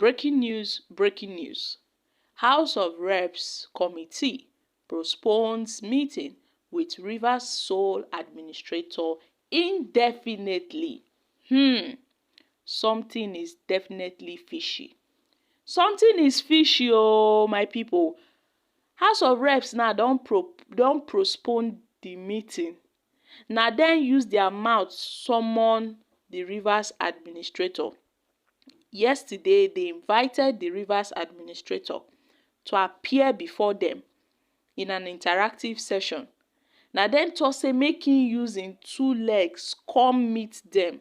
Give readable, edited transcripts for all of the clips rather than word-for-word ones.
breaking news. House of Reps Committee postpones meeting with Rivers Sole Administrator indefinitely. Something is definitely fishy. Something is fishy, oh, my people. House of Reps now don't postpone the meeting. Now then use their mouth summon the Rivers administrator. Yesterday, they invited the Rivers administrator to appear before them in an interactive session. Now then talk say make him use him 2 legs come meet them.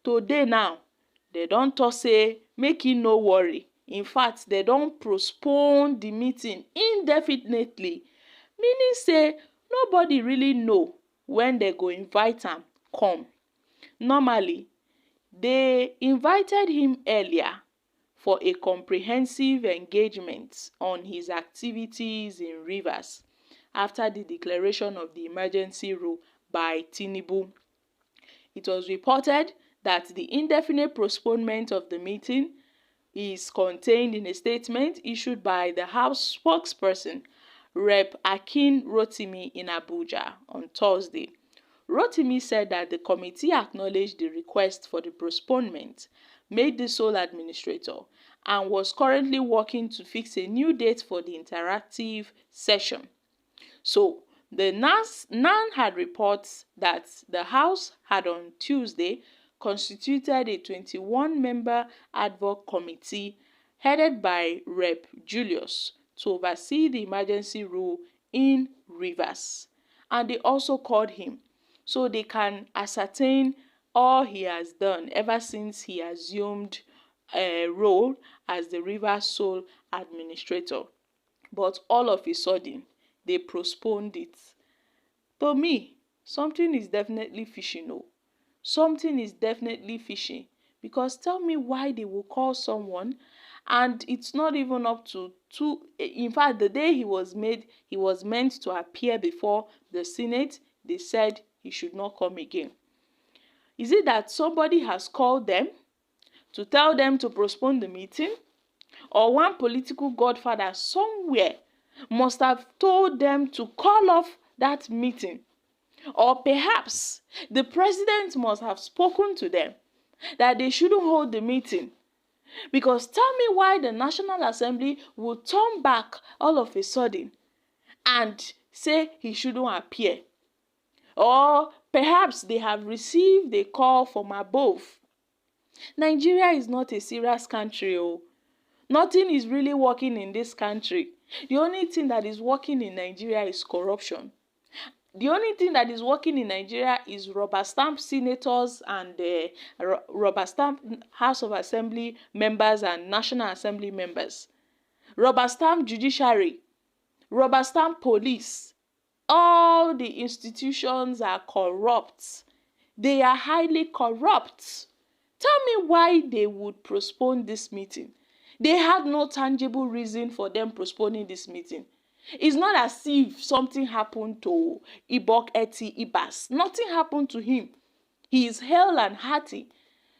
Today now, they don talk say make him no worry. In fact, they don postpone the meeting indefinitely, meaning say nobody really know when they go invite am come. Normally, they invited him earlier for a comprehensive engagement on his activities in Rivers after the declaration of the emergency rule by Tinubu. It was reported that the indefinite postponement of the meeting is contained in a statement issued by the House spokesperson, Rep. Akin Rotimi in Abuja on Thursday. Rotimi said that the committee acknowledged the request for the postponement made the sole administrator and was currently working to fix a new date for the interactive session. So, the NAN had reports that the House had on Tuesday constituted a 21-member ad hoc committee headed by Rep. Julius to oversee the emergency rule in Rivers. And they also called him so they can ascertain all he has done ever since he assumed a role as the Rivers Sole Administrator. But all of a sudden, they postponed it. To me, something is definitely fishy, no. Something is definitely fishy. Because tell me why they will call someone and it's not even up to 2. In fact, the day he was meant to appear before the Senate, they said he should not come again. Is it that somebody has called them to tell them to postpone the meeting? Or one political godfather somewhere must have told them to call off that meeting? Or perhaps the president must have spoken to them that they shouldn't hold the meeting. Because tell me why the National Assembly will turn back all of a sudden and say he shouldn't appear. Or perhaps they have received a call from above. Nigeria is not a serious country. Nothing is really working in this country. The only thing that is working in Nigeria is corruption. The only thing that is working in Nigeria is rubber stamp senators and rubber stamp House of Assembly members and National Assembly members. Rubber stamp judiciary, rubber stamp police. All the institutions are corrupt. They are highly corrupt. Tell me why they would postpone this meeting. They had no tangible reason for them postponing this meeting. It's not as if something happened to Ibok Eti Ibas. Nothing happened to him. He is hale and hearty.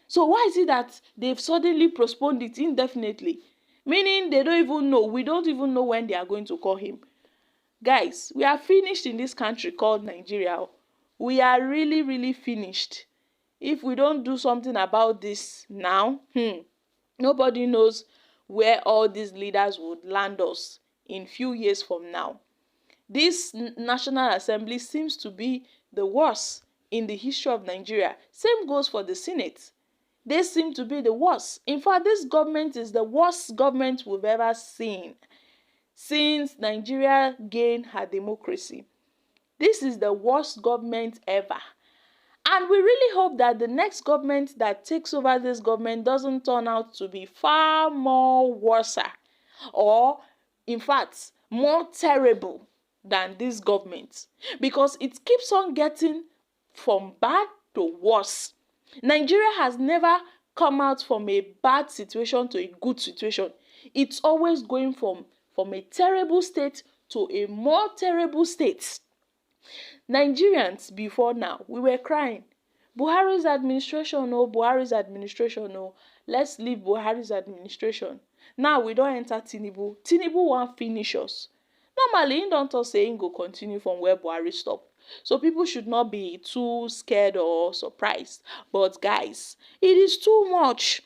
So why is it that they've suddenly postponed it indefinitely? Meaning they don't even know. We don't even know when they are going to call him. Guys, we are finished in this country called Nigeria. We are really, really finished. If we don't do something about this now, nobody knows where all these leaders would land us in few years from now. This National Assembly seems to be the worst in the history of Nigeria. Same goes for the Senate. They seem to be the worst. In fact, this government is the worst government we've ever seen since Nigeria gained her democracy. This is the worst government ever. And we really hope that the next government that takes over this government doesn't turn out to be far more worse or, in fact, more terrible than this government, because it keeps on getting from bad to worse. Nigeria has never come out from a bad situation to a good situation. It's always going from a terrible state to a more terrible state. Nigerians before now, we were crying. Buhari's administration, no, Buhari's administration, no. Let's leave Buhari's administration. Now we don't enter Tinubu. Tinubu won't finish us. Normally, he don't talk say he go continue from where Buhari stop. So people should not be too scared or surprised. But guys, it is too much.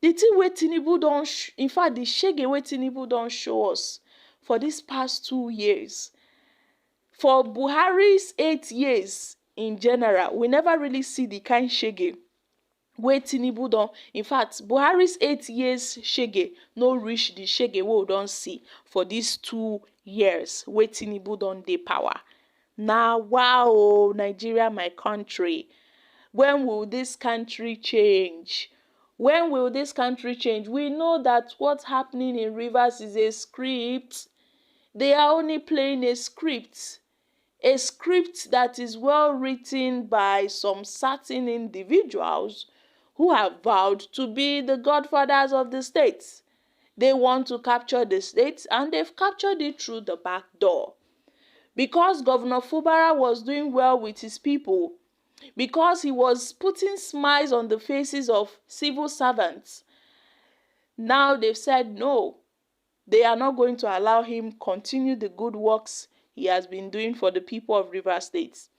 The thing wey Tinubu don in fact, the shege wey Tinubu don show us for these past 2 years. For Buhari's 8 years in general, we never really see the kind shege wey Tinubu don. In fact, Buhari's 8 years shege no reach the shege wey we don see for these 2 years wey Tinubu don dey power. Na wow, Nigeria, my country. When will this country change? When will this country change? We know that what's happening in Rivers is a script. They are only playing a script that is well written by some certain individuals who have vowed to be the godfathers of the state. They want to capture the state, and they've captured it through the back door. Because Governor Fubara was doing well with his people, because he was putting smiles on the faces of civil servants, now they've said no, they are not going to allow him continue the good works he has been doing for the people of Rivers State.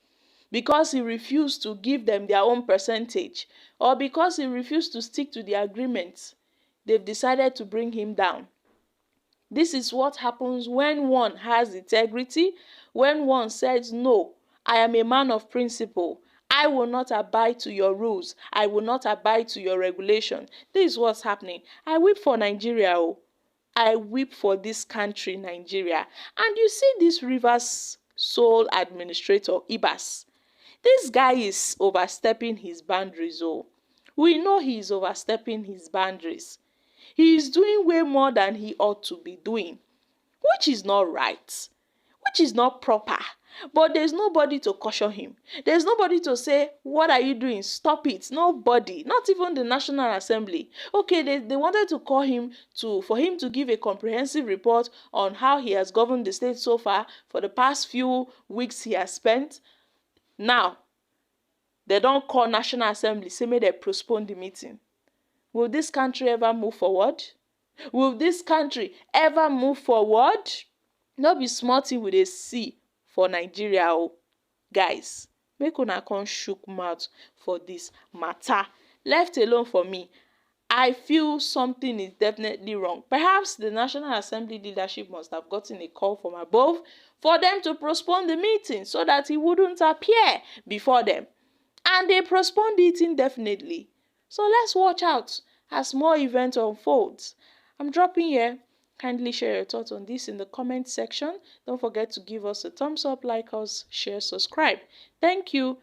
Because he refused to give them their own percentage, or because he refused to stick to the agreement, they've decided to bring him down. This is what happens when one has integrity, when one says, no, I am a man of principle. I will not abide to your rules. I will not abide to your regulation. This is what's happening. I weep for Nigeria. Oh. I weep for this country, Nigeria. And you see this Rivers sole administrator, Ibas. This guy is overstepping his boundaries. Oh. We know he is overstepping his boundaries. He is doing way more than he ought to be doing, which is not right, which is not proper. But there's nobody to caution him. There's nobody to say, what are you doing? Stop it. Nobody, not even the National Assembly. Okay, they wanted to call him for him to give a comprehensive report on how he has governed the state so far for the past few weeks he has spent. Now, they don't call National Assembly, say may they postpone the meeting. Will this country ever move forward? Will this country ever move forward? No be small thing we dey see for Nigeria. Oh. Guys, make una come shook mouth for this matter. Left alone for me, I feel something is definitely wrong. Perhaps the National Assembly leadership must have gotten a call from above for them to postpone the meeting so that he wouldn't appear before them. And they postponed it indefinitely. So let's watch out as more events unfolds. I'm dropping here. Kindly share your thoughts on this in the comment section. Don't forget to give us a thumbs up, like us, share, subscribe. Thank you.